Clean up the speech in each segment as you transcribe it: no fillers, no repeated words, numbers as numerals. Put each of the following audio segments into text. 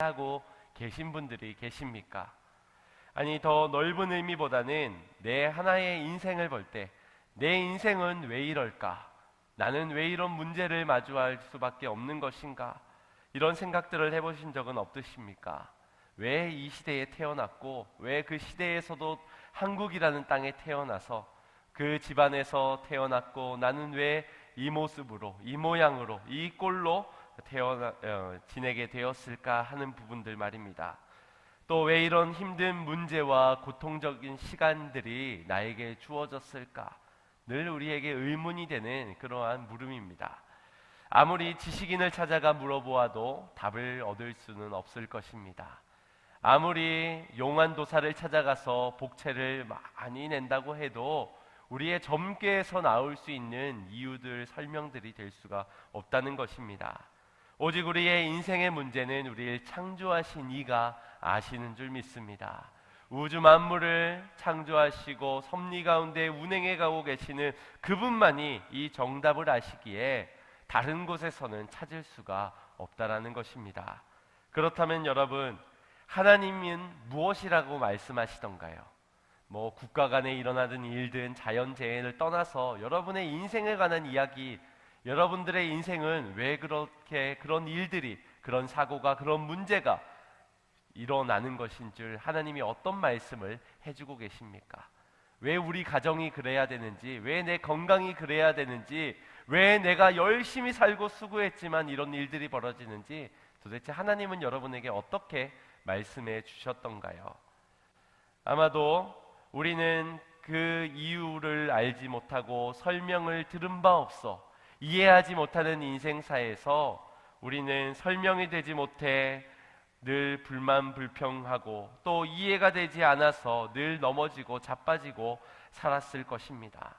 하고 계신 분들이 계십니까? 아니, 더 넓은 의미보다는 내 하나의 인생을 볼 때 내 인생은 왜 이럴까? 나는 왜 이런 문제를 마주할 수밖에 없는 것인가? 이런 생각들을 해보신 적은 없으십니까? 왜 이 시대에 태어났고 왜 그 시대에서도 한국이라는 땅에 태어나서 그 집안에서 태어났고 나는 왜 이 모습으로 이 모양으로 이 꼴로 지내게 되었을까 하는 부분들 말입니다. 또 왜 이런 힘든 문제와 고통적인 시간들이 나에게 주어졌을까? 늘 우리에게 의문이 되는 그러한 물음입니다. 아무리 지식인을 찾아가 물어보아도 답을 얻을 수는 없을 것입니다. 아무리 용한 도사를 찾아가서 복채를 많이 낸다고 해도 우리의 점괘에서 나올 수 있는 이유들 설명들이 될 수가 없다는 것입니다. 오직 우리의 인생의 문제는 우리를 창조하신 이가 아시는 줄 믿습니다. 우주 만물을 창조하시고 섭리 가운데 운행해 가고 계시는 그분만이 이 정답을 아시기에 다른 곳에서는 찾을 수가 없다라는 것입니다. 그렇다면 여러분, 하나님은 무엇이라고 말씀하시던가요? 뭐 국가 간에 일어나던 일든 자연재해를 떠나서 여러분의 인생에 관한 이야기, 여러분들의 인생은 왜 그렇게 그런 일들이, 그런 사고가, 그런 문제가 일어나는 것인 줄 하나님이 어떤 말씀을 해주고 계십니까? 왜 우리 가정이 그래야 되는지, 왜 내 건강이 그래야 되는지, 왜 내가 열심히 살고 수고했지만 이런 일들이 벌어지는지 도대체 하나님은 여러분에게 어떻게 말씀해 주셨던가요? 아마도 우리는 그 이유를 알지 못하고 설명을 들은 바 없어 이해하지 못하는 인생사에서 우리는 설명이 되지 못해 늘 불만불평하고 또 이해가 되지 않아서 늘 넘어지고 자빠지고 살았을 것입니다.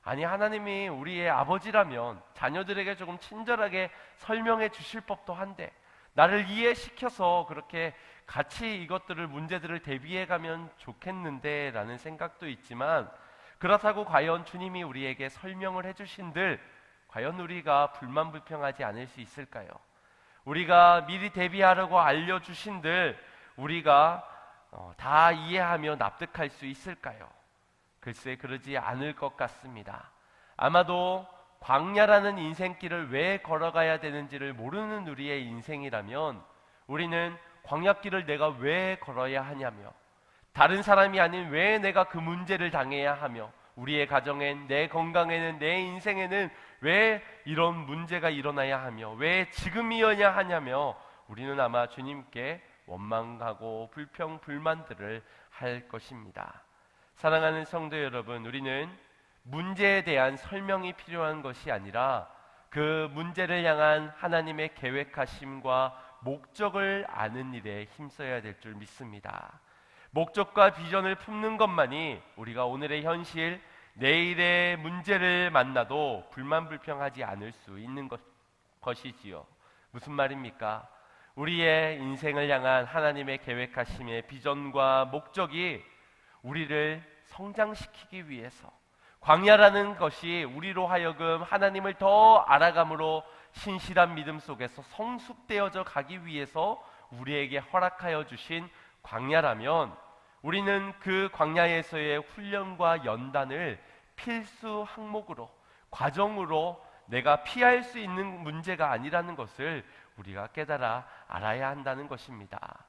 아니, 하나님이 우리의 아버지라면 자녀들에게 조금 친절하게 설명해 주실 법도 한데 나를 이해시켜서 그렇게 같이 이것들을 문제들을 대비해 가면 좋겠는데 라는 생각도 있지만, 그렇다고 과연 주님이 우리에게 설명을 해주신들 과연 우리가 불만불평하지 않을 수 있을까요? 우리가 미리 대비하라고 알려주신들 우리가 다 이해하며 납득할 수 있을까요? 글쎄, 그러지 않을 것 같습니다. 아마도 광야라는 인생길을 왜 걸어가야 되는지를 모르는 우리의 인생이라면 우리는 광야길을 내가 왜 걸어야 하냐며, 다른 사람이 아닌 왜 내가 그 문제를 당해야 하며, 우리의 가정엔, 내 건강에는, 내 인생에는 왜 이런 문제가 일어나야 하며, 왜 지금이어야 하냐며 우리는 아마 주님께 원망하고 불평, 불만들을 할 것입니다. 사랑하는 성도 여러분, 우리는 문제에 대한 설명이 필요한 것이 아니라 그 문제를 향한 하나님의 계획하심과 목적을 아는 일에 힘써야 될 줄 믿습니다. 목적과 비전을 품는 것만이 우리가 오늘의 현실, 내일의 문제를 만나도 불만불평하지 않을 수 있는 것이지요. 무슨 말입니까? 우리의 인생을 향한 하나님의 계획하심의 비전과 목적이 우리를 성장시키기 위해서, 광야라는 것이 우리로 하여금 하나님을 더 알아감으로 신실한 믿음 속에서 성숙되어져 가기 위해서 우리에게 허락하여 주신 광야라면, 우리는 그 광야에서의 훈련과 연단을 필수 항목으로, 과정으로 내가 피할 수 있는 문제가 아니라는 것을 우리가 깨달아 알아야 한다는 것입니다.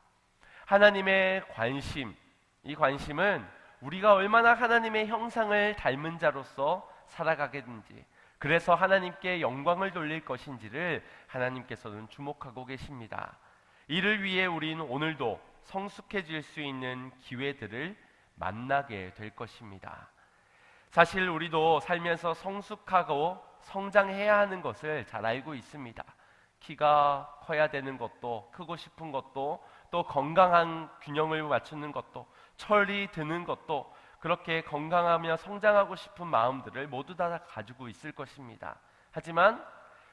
하나님의 관심, 이 관심은 우리가 얼마나 하나님의 형상을 닮은 자로서 살아가겠는지, 그래서 하나님께 영광을 돌릴 것인지를 하나님께서는 주목하고 계십니다. 이를 위해 우리는 오늘도 성숙해질 수 있는 기회들을 만나게 될 것입니다. 사실 우리도 살면서 성숙하고 성장해야 하는 것을 잘 알고 있습니다. 키가 커야 되는 것도, 크고 싶은 것도, 또 건강한 균형을 맞추는 것도, 철이 드는 것도, 그렇게 건강하며 성장하고 싶은 마음들을 모두 다 가지고 있을 것입니다. 하지만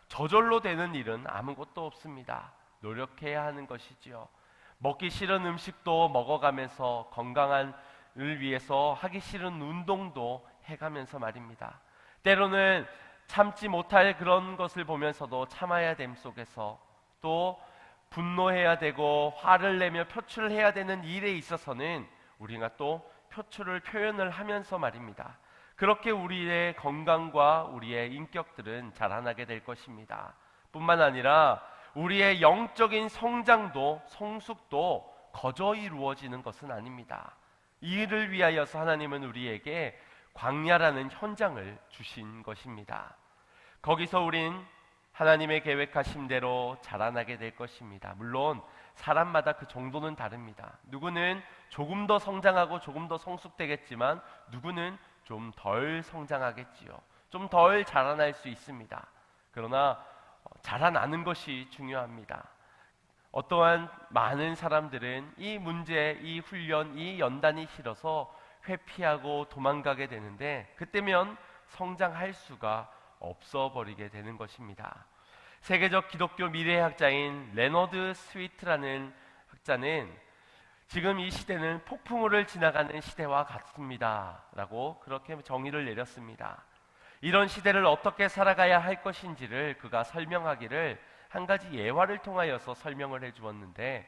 저절로 되는 일은 아무것도 없습니다. 노력해야 하는 것이지요. 먹기 싫은 음식도 먹어가면서, 건강을 위해서 하기 싫은 운동도 해가면서 말입니다. 때로는 참지 못할 그런 것을 보면서도 참아야 됨 속에서, 또 분노해야 되고 화를 내며 표출해야 되는 일에 있어서는 우리가 또 표현을 하면서 말입니다. 그렇게 우리의 건강과 우리의 인격들은 자라나게 될 것입니다. 뿐만 아니라 우리의 영적인 성장도 성숙도 거저 이루어지는 것은 아닙니다. 이를 위하여서 하나님은 우리에게 광야라는 현장을 주신 것입니다. 거기서 우린 하나님의 계획하신 대로 자라나게 될 것입니다. 물론 사람마다 그 정도는 다릅니다. 누구는 조금 더 성장하고 조금 더 성숙되겠지만 누구는 좀 덜 성장하겠지요. 좀 덜 자라날 수 있습니다. 그러나 자라나는 것이 중요합니다. 어떠한 많은 사람들은 이 문제, 이 훈련, 이 연단이 싫어서 회피하고 도망가게 되는데 그때면 성장할 수가 없어버리게 되는 것입니다. 세계적 기독교 미래학자인 레너드 스위트라는 학자는 지금 이 시대는 폭풍우를 지나가는 시대와 같습니다 라고 그렇게 정의를 내렸습니다. 이런 시대를 어떻게 살아가야 할 것인지를 그가 설명하기를 한 가지 예화를 통하여서 설명을 해주었는데,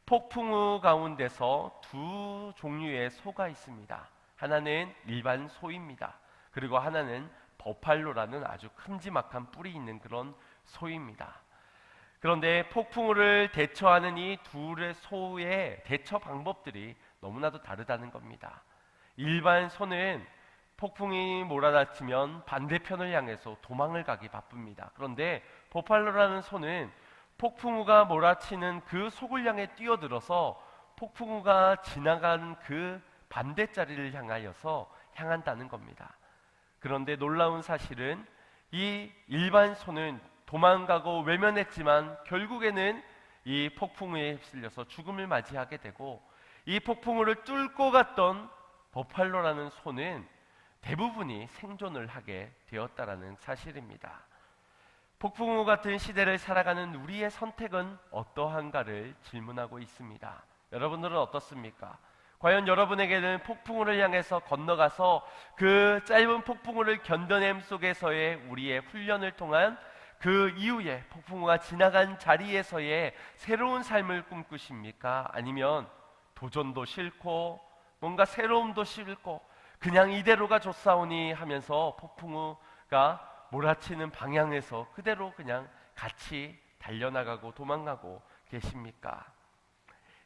폭풍우 가운데서 두 종류의 소가 있습니다. 하나는 일반 소입니다. 그리고 하나는 버팔로라는 아주 큼지막한 뿔이 있는 그런 소입니다. 그런데 폭풍우를 대처하는 이 둘의 소의 대처 방법들이 너무나도 다르다는 겁니다. 일반 소는 폭풍이 몰아닥치면 반대편을 향해서 도망을 가기 바쁩니다. 그런데 버팔로라는 소는 폭풍우가 몰아치는 그 속을 향해 뛰어들어서 폭풍우가 지나간 그 반대자리를 향하여서 향한다는 겁니다. 그런데 놀라운 사실은 이 일반 소는 도망가고 외면했지만 결국에는 이 폭풍우에 휩쓸려서 죽음을 맞이하게 되고, 이 폭풍우를 뚫고 갔던 버팔로라는 소는 대부분이 생존을 하게 되었다라는 사실입니다. 폭풍우 같은 시대를 살아가는 우리의 선택은 어떠한가를 질문하고 있습니다. 여러분들은 어떻습니까? 과연 여러분에게는 폭풍우를 향해서 건너가서 그 짧은 폭풍우를 견뎌냄 속에서의 우리의 훈련을 통한 그 이후에 폭풍우가 지나간 자리에서의 새로운 삶을 꿈꾸십니까? 아니면 도전도 싫고 뭔가 새로움도 싫고 그냥 이대로가 좋사오니 하면서 폭풍우가 몰아치는 방향에서 그대로 그냥 같이 달려나가고 도망가고 계십니까?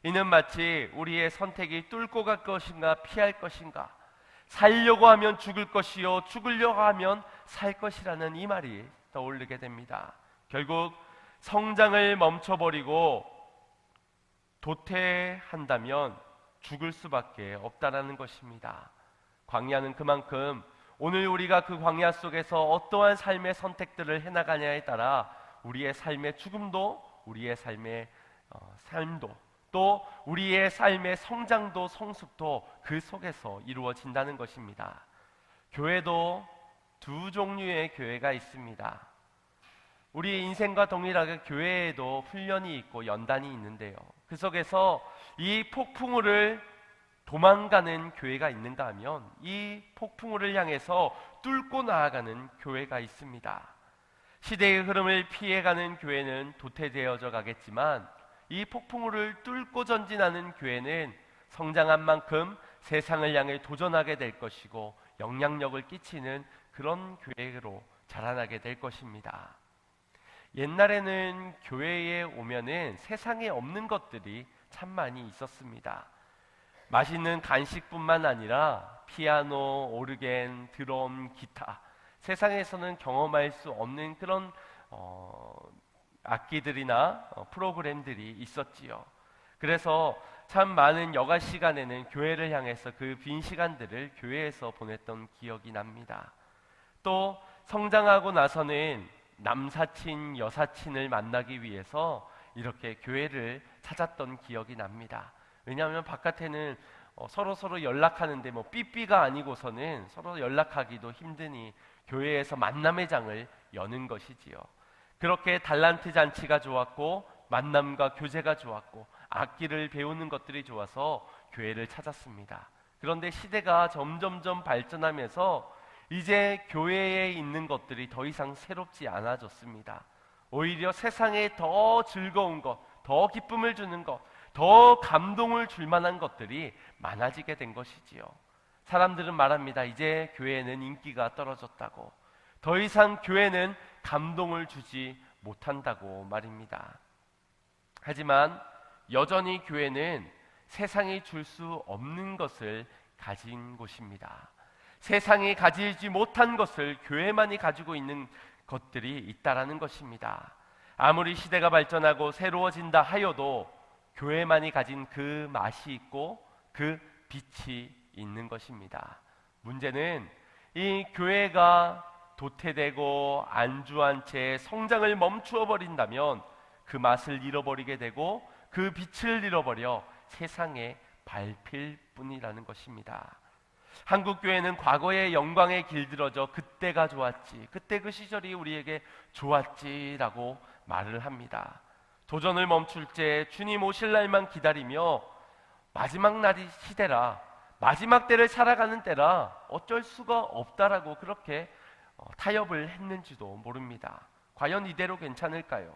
이는 마치 우리의 선택이 뚫고 갈 것인가 피할 것인가, 살려고 하면 죽을 것이요 죽으려고 하면 살 것이라는 이 말이 떠오르게 됩니다. 결국 성장을 멈춰버리고 도태한다면 죽을 수밖에 없다라는 것입니다. 광야는 그만큼 오늘 우리가 그 광야 속에서 어떠한 삶의 선택들을 해나가냐에 따라 우리의 삶의 죽음도 우리의 삶의 삶도 또 우리의 삶의 성장도 성숙도 그 속에서 이루어진다는 것입니다. 교회도 두 종류의 교회가 있습니다. 우리의 인생과 동일하게 교회에도 훈련이 있고 연단이 있는데요, 그 속에서 이 폭풍우를 도망가는 교회가 있는가 하면 이 폭풍우를 향해서 뚫고 나아가는 교회가 있습니다. 시대의 흐름을 피해가는 교회는 도태되어져 가겠지만 이 폭풍우를 뚫고 전진하는 교회는 성장한 만큼 세상을 향해 도전하게 될 것이고 영향력을 끼치는 그런 교회로 자라나게 될 것입니다. 옛날에는 교회에 오면은 세상에 없는 것들이 참 많이 있었습니다. 맛있는 간식뿐만 아니라 피아노, 오르겐, 드럼, 기타, 세상에서는 경험할 수 없는 그런 악기들이나 프로그램들이 있었지요. 그래서 참 많은 여가 시간에는 교회를 향해서 그 빈 시간들을 교회에서 보냈던 기억이 납니다. 또 성장하고 나서는 남사친, 여사친을 만나기 위해서 이렇게 교회를 찾았던 기억이 납니다. 왜냐하면 바깥에는 서로 연락하는데 뭐 삐삐가 아니고서는 서로 연락하기도 힘드니 교회에서 만남의 장을 여는 것이지요. 그렇게 달란트 잔치가 좋았고 만남과 교제가 좋았고 악기를 배우는 것들이 좋아서 교회를 찾았습니다. 그런데 시대가 점점점 발전하면서 이제 교회에 있는 것들이 더 이상 새롭지 않아졌습니다. 오히려 세상에 더 즐거운 것, 더 기쁨을 주는 것, 더 감동을 줄 만한 것들이 많아지게 된 것이지요. 사람들은 말합니다. 이제 교회는 인기가 떨어졌다고, 더 이상 교회는 감동을 주지 못한다고 말입니다. 하지만 여전히 교회는 세상이 줄 수 없는 것을 가진 곳입니다. 세상이 가지지 못한 것을 교회만이 가지고 있는 것들이 있다라는 것입니다. 아무리 시대가 발전하고 새로워진다 하여도 교회만이 가진 그 맛이 있고 그 빛이 있는 것입니다. 문제는 이 교회가 도태되고 안주한 채 성장을 멈추어 버린다면 그 맛을 잃어버리게 되고 그 빛을 잃어버려 세상에 밟힐 뿐이라는 것입니다. 한국 교회는 과거의 영광에 길들어져 그때가 좋았지, 그때 그 시절이 우리에게 좋았지라고 말을 합니다. 도전을 멈출 때 주님 오실 날만 기다리며 마지막 날이 시대라, 마지막 때를 살아가는 때라 어쩔 수가 없다라고 그렇게 타협을 했는지도 모릅니다. 과연 이대로 괜찮을까요?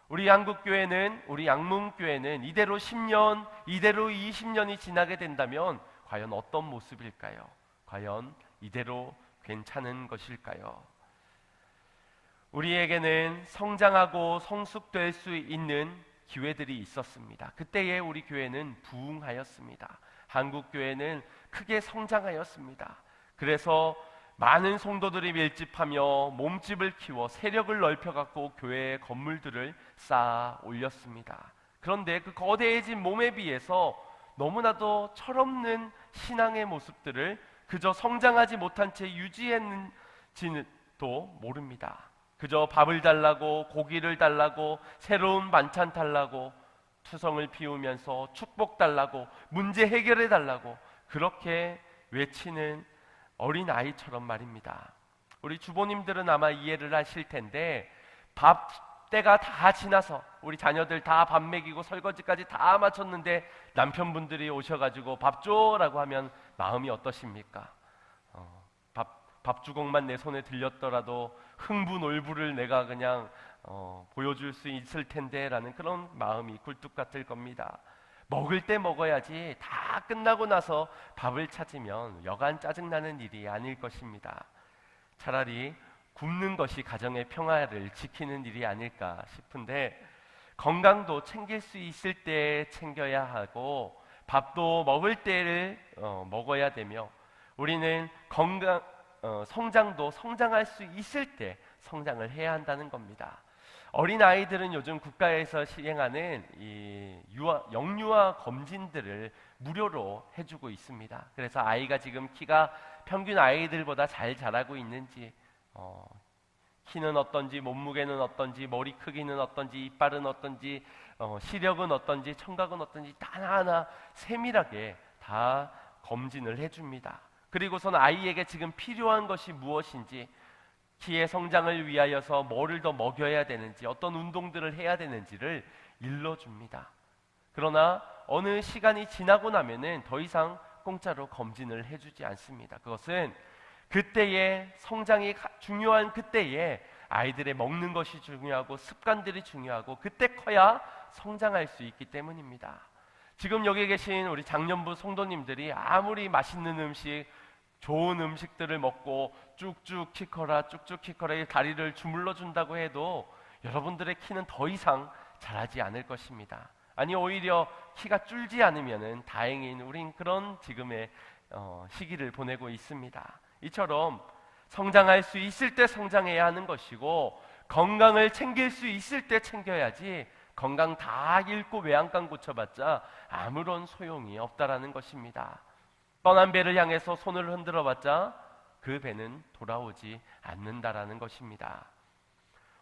우리 한국교회는, 우리 양문교회는 이대로 10년, 이대로 20년이 지나게 된다면 과연 어떤 모습일까요? 과연 이대로 괜찮은 것일까요? 우리에게는 성장하고 성숙될 수 있는 기회들이 있었습니다. 그때에 우리 교회는 부흥하였습니다. 한국교회는 크게 성장하였습니다. 그래서 많은 성도들이 밀집하며 몸집을 키워 세력을 넓혀갖고 교회의 건물들을 쌓아 올렸습니다. 그런데 그 거대해진 몸에 비해서 너무나도 철없는 신앙의 모습들을 그저 성장하지 못한 채 유지했는지도 모릅니다. 그저 밥을 달라고, 고기를 달라고, 새로운 반찬 달라고, 투성을 피우면서 축복 달라고, 문제 해결해 달라고 그렇게 외치는 어린아이처럼 말입니다. 우리 주부님들은 아마 이해를 하실 텐데, 밥 때가 다 지나서 우리 자녀들 다 밥 먹이고 설거지까지 다 마쳤는데 남편분들이 오셔가지고 밥 줘라고 하면 마음이 어떠십니까? 밥 주걱만 내 손에 들렸더라도 흥분올부를 내가 그냥 보여줄 수 있을 텐데 라는 그런 마음이 굴뚝 같을 겁니다. 먹을 때 먹어야지 다 끝나고 나서 밥을 찾으면 여간 짜증나는 일이 아닐 것입니다. 차라리 굶는 것이 가정의 평화를 지키는 일이 아닐까 싶은데, 건강도 챙길 수 있을 때 챙겨야 하고 밥도 먹을 때를 먹어야 되며, 우리는 성장도 성장할 수 있을 때 성장을 해야 한다는 겁니다. 어린아이들은 요즘 국가에서 시행하는 이 영유아 검진들을 무료로 해주고 있습니다. 그래서 아이가 지금 키가 평균 아이들보다 잘 자라고 있는지, 키는 어떤지, 몸무게는 어떤지, 머리 크기는 어떤지, 이빨은 어떤지, 시력은 어떤지, 청각은 어떤지 하나하나 세밀하게 다 검진을 해줍니다. 그리고선 아이에게 지금 필요한 것이 무엇인지, 키의 성장을 위하여서 뭐를 더 먹여야 되는지, 어떤 운동들을 해야 되는지를 일러줍니다. 그러나 어느 시간이 지나고 나면은 더 이상 공짜로 검진을 해주지 않습니다. 그것은 그때의 성장이 중요한 그때에 아이들의 먹는 것이 중요하고 습관들이 중요하고 그때 커야 성장할 수 있기 때문입니다. 지금 여기 계신 우리 장년부 성도님들이 아무리 맛있는 음식, 좋은 음식들을 먹고 쭉쭉 키커라 쭉쭉 키커라의 다리를 주물러 준다고 해도 여러분들의 키는 더 이상 자라지 않을 것입니다. 아니, 오히려 키가 줄지 않으면 다행인 우린 그런 지금의 시기를 보내고 있습니다. 이처럼 성장할 수 있을 때 성장해야 하는 것이고, 건강을 챙길 수 있을 때 챙겨야지 건강 다 잃고 외양간 고쳐봤자 아무런 소용이 없다라는 것입니다. 떠난 배를 향해서 손을 흔들어봤자 그 배는 돌아오지 않는다라는 것입니다.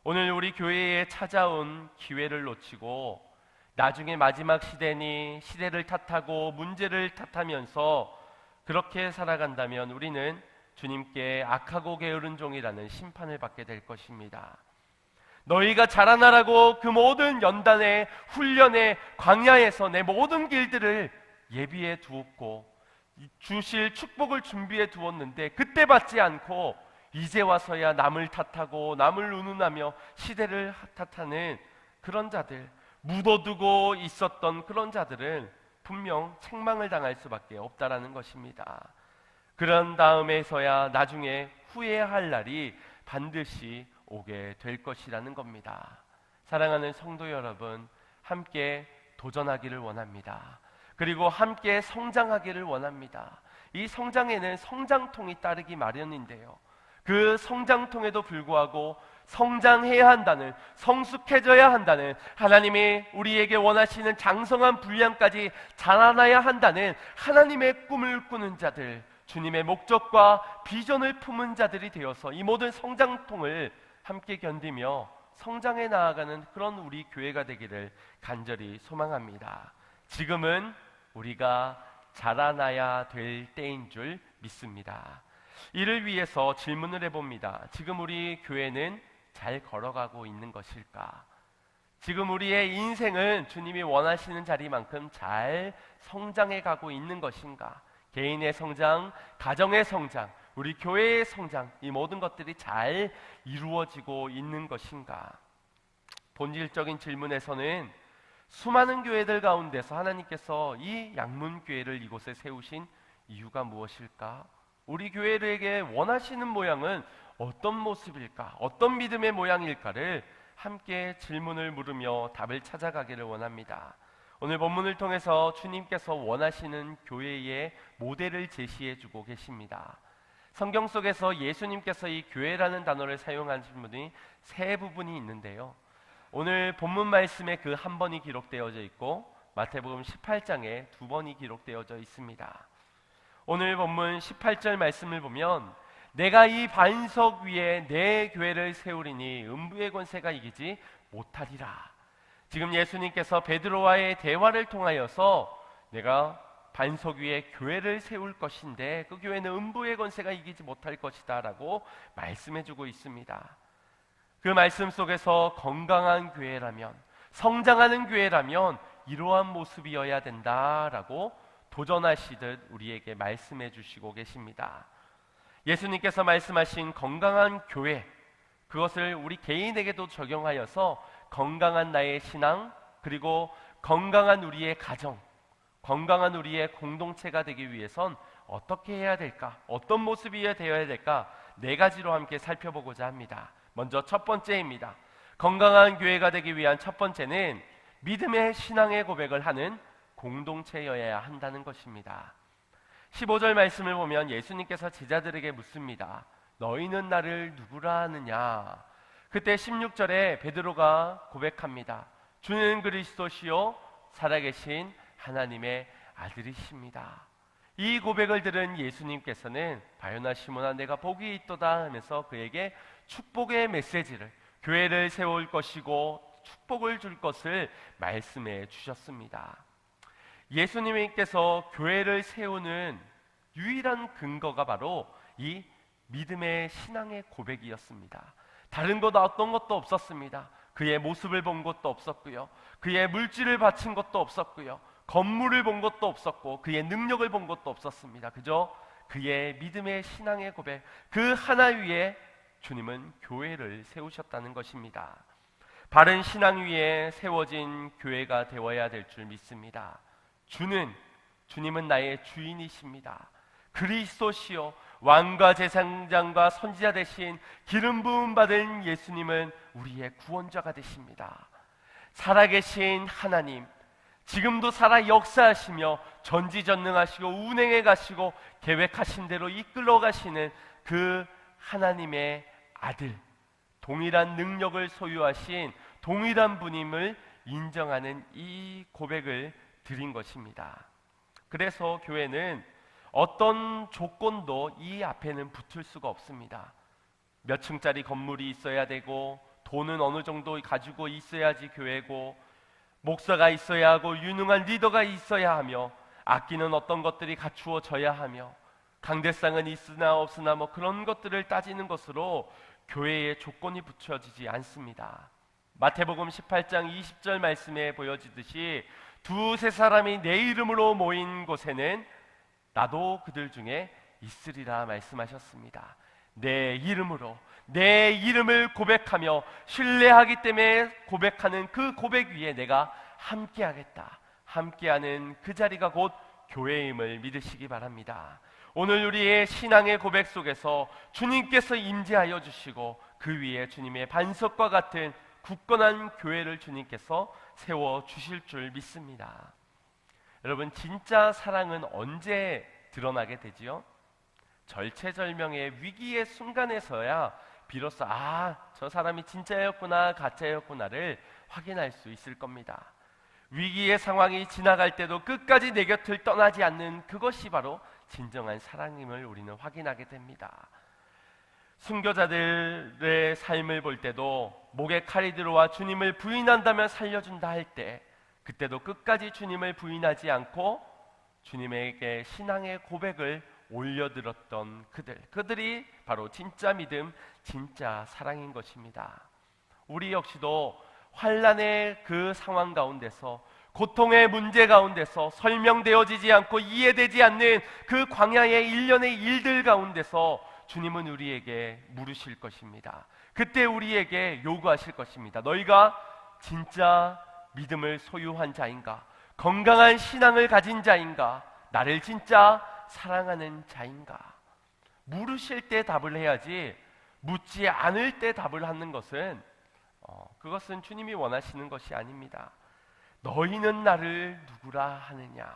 오늘 우리 교회에 찾아온 기회를 놓치고 나중에 마지막 시대니 시대를 탓하고 문제를 탓하면서 그렇게 살아간다면 우리는 주님께 악하고 게으른 종이라는 심판을 받게 될 것입니다. 너희가 자라나라고 그 모든 연단에 훈련에 광야에서 내 모든 길들을 예비해 두었고 주실 축복을 준비해 두었는데 그때 받지 않고 이제 와서야 남을 탓하고 남을 운운하며 시대를 탓하는 그런 자들, 묻어두고 있었던 그런 자들은 분명 책망을 당할 수밖에 없다라는 것입니다. 그런 다음에서야 나중에 후회할 날이 반드시 오게 될 것이라는 겁니다. 사랑하는 성도 여러분, 함께 도전하기를 원합니다. 그리고 함께 성장하기를 원합니다. 이 성장에는 성장통이 따르기 마련인데요, 그 성장통에도 불구하고 성장해야 한다는, 성숙해져야 한다는, 하나님이 우리에게 원하시는 장성한 분량까지 자라나야 한다는 하나님의 꿈을 꾸는 자들, 주님의 목적과 비전을 품은 자들이 되어서 이 모든 성장통을 함께 견디며 성장해 나아가는 그런 우리 교회가 되기를 간절히 소망합니다. 지금은 우리가 자라나야 될 때인 줄 믿습니다. 이를 위해서 질문을 해봅니다. 지금 우리 교회는 잘 걸어가고 있는 것일까? 지금 우리의 인생은 주님이 원하시는 자리만큼 잘 성장해 가고 있는 것인가? 개인의 성장, 가정의 성장, 우리 교회의 성장, 이 모든 것들이 잘 이루어지고 있는 것인가? 본질적인 질문에서는 수많은 교회들 가운데서 하나님께서 이 양문교회를 이곳에 세우신 이유가 무엇일까? 우리 교회에게 원하시는 모양은 어떤 모습일까? 어떤 믿음의 모양일까를 함께 질문을 물으며 답을 찾아가기를 원합니다. 오늘 본문을 통해서 주님께서 원하시는 교회의 모델을 제시해주고 계십니다. 성경 속에서 예수님께서 이 교회라는 단어를 사용하신 분이 세 부분이 있는데요, 오늘 본문 말씀에 그 한 번이 기록되어져 있고 마태복음 18장에 두 번이 기록되어져 있습니다. 오늘 본문 18절 말씀을 보면 내가 이 반석 위에 내 교회를 세우리니 음부의 권세가 이기지 못하리라. 지금 예수님께서 베드로와의 대화를 통하여서 내가 반석 위에 교회를 세울 것인데 그 교회는 음부의 권세가 이기지 못할 것이다 라고 말씀해주고 있습니다. 그 말씀 속에서 건강한 교회라면, 성장하는 교회라면 이러한 모습이어야 된다라고 도전하시듯 우리에게 말씀해 주시고 계십니다. 예수님께서 말씀하신 건강한 교회, 그것을 우리 개인에게도 적용하여서 건강한 나의 신앙, 그리고 건강한 우리의 가정, 건강한 우리의 공동체가 되기 위해선 어떻게 해야 될까? 어떤 모습이어야 되어야 될까? 네 가지로 함께 살펴보고자 합니다. 먼저 첫 번째입니다. 건강한 교회가 되기 위한 첫 번째는 믿음의 신앙의 고백을 하는 공동체여야 한다는 것입니다. 15절 말씀을 보면 예수님께서 제자들에게 묻습니다. 너희는 나를 누구라 하느냐? 그때 16절에 베드로가 고백합니다. 주는 그리스도시요 살아계신 하나님의 아들이십니다. 이 고백을 들은 예수님께서는 바요나 시몬아 내가 복이 있도다 하면서 그에게 축복의 메시지를, 교회를 세울 것이고 축복을 줄 것을 말씀해 주셨습니다. 예수님께서 교회를 세우는 유일한 근거가 바로 이 믿음의 신앙의 고백이었습니다. 다른 것 어떤 것도 없었습니다. 그의 모습을 본 것도 없었고요, 그의 물질을 바친 것도 없었고요, 건물을 본 것도 없었고, 그의 능력을 본 것도 없었습니다. 그저 그의 믿음의 신앙의 고백, 그 하나 위에 주님은 교회를 세우셨다는 것입니다. 바른 신앙 위에 세워진 교회가 되어야 될 줄 믿습니다. 주님은 나의 주인이십니다. 그리스도시요 왕과 제사장과 선지자 되신 기름 부음 받은 예수님은 우리의 구원자가 되십니다. 살아계신 하나님, 지금도 살아 역사하시며 전지전능하시고 운행해 가시고 계획하신 대로 이끌어 가시는 그 하나님의 아들, 동일한 능력을 소유하신 동일한 분임을 인정하는 이 고백을 드린 것입니다. 그래서 교회는 어떤 조건도 이 앞에는 붙을 수가 없습니다. 몇 층짜리 건물이 있어야 되고, 돈은 어느 정도 가지고 있어야지 교회고, 목사가 있어야 하고, 유능한 리더가 있어야 하며, 악기는 어떤 것들이 갖추어져야 하며, 강대상은 있으나 없으나 뭐 그런 것들을 따지는 것으로 교회에 조건이 붙여지지 않습니다. 마태복음 18장 20절 말씀에 보여지듯이 두세 사람이 내 이름으로 모인 곳에는 나도 그들 중에 있으리라 말씀하셨습니다. 내 이름으로 내 이름을 고백하며 신뢰하기 때문에 고백하는 그 고백 위에 내가 함께하겠다. 함께하는 그 자리가 곧 교회임을 믿으시기 바랍니다. 오늘 우리의 신앙의 고백 속에서 주님께서 임재하여 주시고 그 위에 주님의 반석과 같은 굳건한 교회를 주님께서 세워 주실 줄 믿습니다. 여러분, 진짜 사랑은 언제 드러나게 되지요? 절체절명의 위기의 순간에서야 비로소 저 사람이 진짜였구나 가짜였구나를 확인할 수 있을 겁니다. 위기의 상황이 지나갈 때도 끝까지 내 곁을 떠나지 않는 그것이 바로 진정한 사랑임을 우리는 확인하게 됩니다. 순교자들의 삶을 볼 때도 목에 칼이 들어와 주님을 부인한다면 살려준다 할 때, 그때도 끝까지 주님을 부인하지 않고 주님에게 신앙의 고백을 올려들었던 그들이 바로 진짜 믿음, 진짜 사랑인 것입니다. 우리 역시도 환난의 그 상황 가운데서, 고통의 문제 가운데서, 설명되어지지 않고 이해되지 않는 그 광야의 일련의 일들 가운데서 주님은 우리에게 물으실 것입니다. 그때 우리에게 요구하실 것입니다. 너희가 진짜 믿음을 소유한 자인가? 건강한 신앙을 가진 자인가? 나를 진짜 사랑하는 자인가? 물으실 때 답을 해야지, 묻지 않을 때 답을 하는 것은 그것은 주님이 원하시는 것이 아닙니다. 너희는 나를 누구라 하느냐?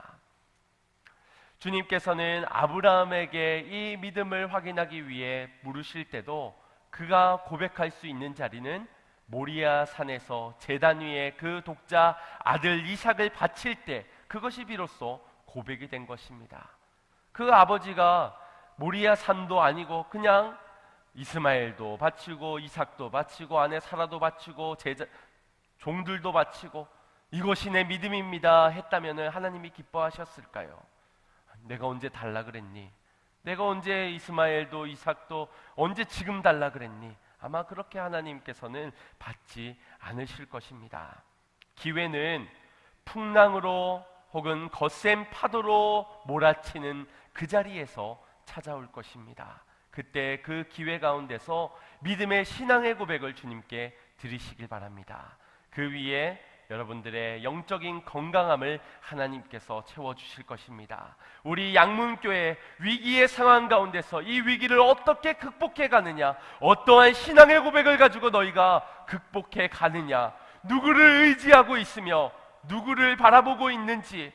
주님께서는 아브라함에게 이 믿음을 확인하기 위해 물으실 때도 그가 고백할 수 있는 자리는 모리아 산에서 제단 위에 그 독자 아들 이삭을 바칠 때, 그것이 비로소 고백이 된 것입니다. 그 아버지가 모리아 산도 아니고 그냥 이스마엘도 바치고 이삭도 바치고 아내 사라도 바치고 종들도 바치고 이것이 내 믿음입니다 했다면 하나님이 기뻐하셨을까요? 내가 언제 달라 그랬니? 내가 언제 이스마엘도 이삭도 언제 지금 달라 그랬니? 아마 그렇게 하나님께서는 받지 않으실 것입니다. 기회는 풍랑으로 혹은 거센 파도로 몰아치는 그 자리에서 찾아올 것입니다. 그때 그 기회 가운데서 믿음의 신앙의 고백을 주님께 드리시길 바랍니다. 그 위에 여러분들의 영적인 건강함을 하나님께서 채워주실 것입니다. 우리 양문교회 위기의 상황 가운데서 이 위기를 어떻게 극복해 가느냐, 어떠한 신앙의 고백을 가지고 너희가 극복해 가느냐, 누구를 의지하고 있으며 누구를 바라보고 있는지,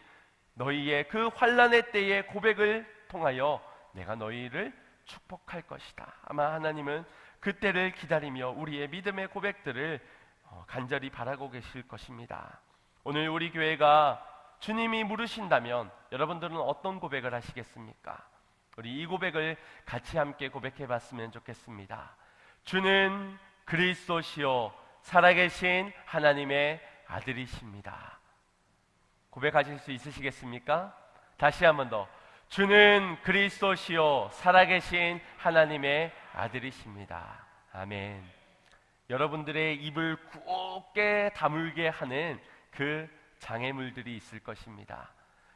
너희의 그 환난의 때의 고백을 통하여 내가 너희를 축복할 것이다. 아마 하나님은 그때를 기다리며 우리의 믿음의 고백들을 간절히 바라고 계실 것입니다. 오늘 우리 교회가 주님이 물으신다면 여러분들은 어떤 고백을 하시겠습니까? 우리 이 고백을 같이 함께 고백해 봤으면 좋겠습니다. 주는 그리스도시요 살아계신 하나님의 아들이십니다. 고백하실 수 있으시겠습니까? 다시 한 번 더. 주는 그리스도시요 살아계신 하나님의 아들이십니다. 아멘. 여러분들의 입을 굳게 다물게 하는 그 장애물들이 있을 것입니다.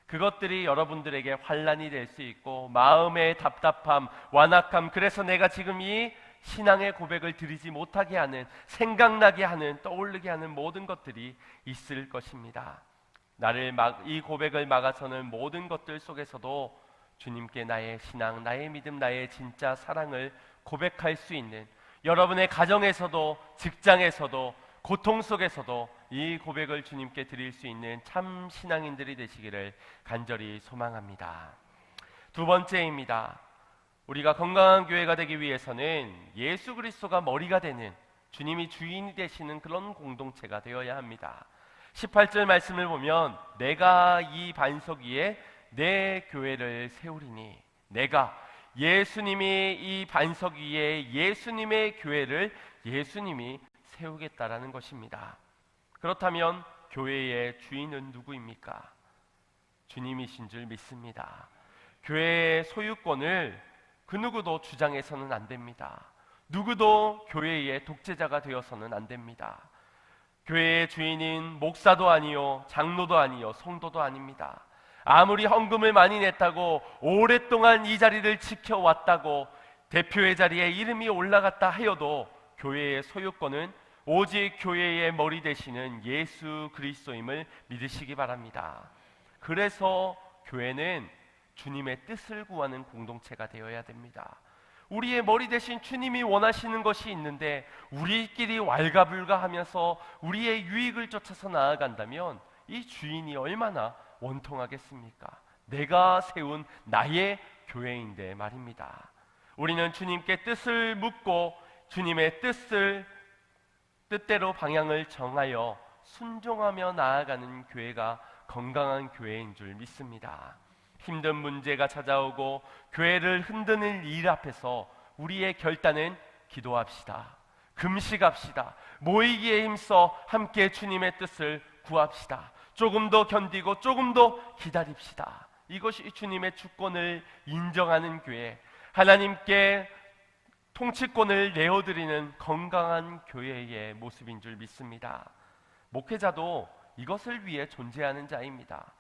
그것들이 여러분들에게 환난이 될 수 있고 마음의 답답함, 완악함, 그래서 내가 지금 이 신앙의 고백을 드리지 못하게 하는, 생각나게 하는, 떠오르게 하는 모든 것들이 있을 것입니다. 이 고백을 막아서는 모든 것들 속에서도 주님께 나의 신앙, 나의 믿음, 나의 진짜 사랑을 고백할 수 있는, 여러분의 가정에서도 직장에서도 고통 속에서도 이 고백을 주님께 드릴 수 있는 참 신앙인들이 되시기를 간절히 소망합니다. 두 번째입니다. 우리가 건강한 교회가 되기 위해서는 예수 그리스도가 머리가 되는, 주님이 주인이 되시는 그런 공동체가 되어야 합니다. 18절 말씀을 보면 내가 이 반석 위에 내 교회를 세우리니, 내가 예수님이 이 반석 위에 예수님의 교회를 예수님이 세우겠다라는 것입니다. 그렇다면 교회의 주인은 누구입니까? 주님이신 줄 믿습니다. 교회의 소유권을 그 누구도 주장해서는 안 됩니다. 누구도 교회의 독재자가 되어서는 안 됩니다. 교회의 주인인 목사도 아니요, 장로도 아니요, 성도도 아닙니다. 아무리 헌금을 많이 냈다고, 오랫동안 이 자리를 지켜왔다고, 대표의 자리에 이름이 올라갔다 하여도 교회의 소유권은 오직 교회의 머리 되시는 예수 그리스도임을 믿으시기 바랍니다. 그래서 교회는 주님의 뜻을 구하는 공동체가 되어야 됩니다. 우리의 머리 대신 주님이 원하시는 것이 있는데 우리끼리 왈가불가하면서 우리의 유익을 쫓아서 나아간다면 이 주인이 얼마나 원통하겠습니까? 내가 세운 나의 교회인데 말입니다. 우리는 주님께 뜻을 묻고 주님의 뜻대로 방향을 정하여 순종하며 나아가는 교회가 건강한 교회인 줄 믿습니다. 힘든 문제가 찾아오고 교회를 흔드는 일 앞에서 우리의 결단은 기도합시다. 금식합시다. 모이기에 힘써 함께 주님의 뜻을 구합시다. 조금 더 견디고 조금 더 기다립시다. 이것이 주님의 주권을 인정하는 교회, 하나님께 통치권을 내어드리는 건강한 교회의 모습인 줄 믿습니다. 목회자도 이것을 위해 존재하는 자입니다.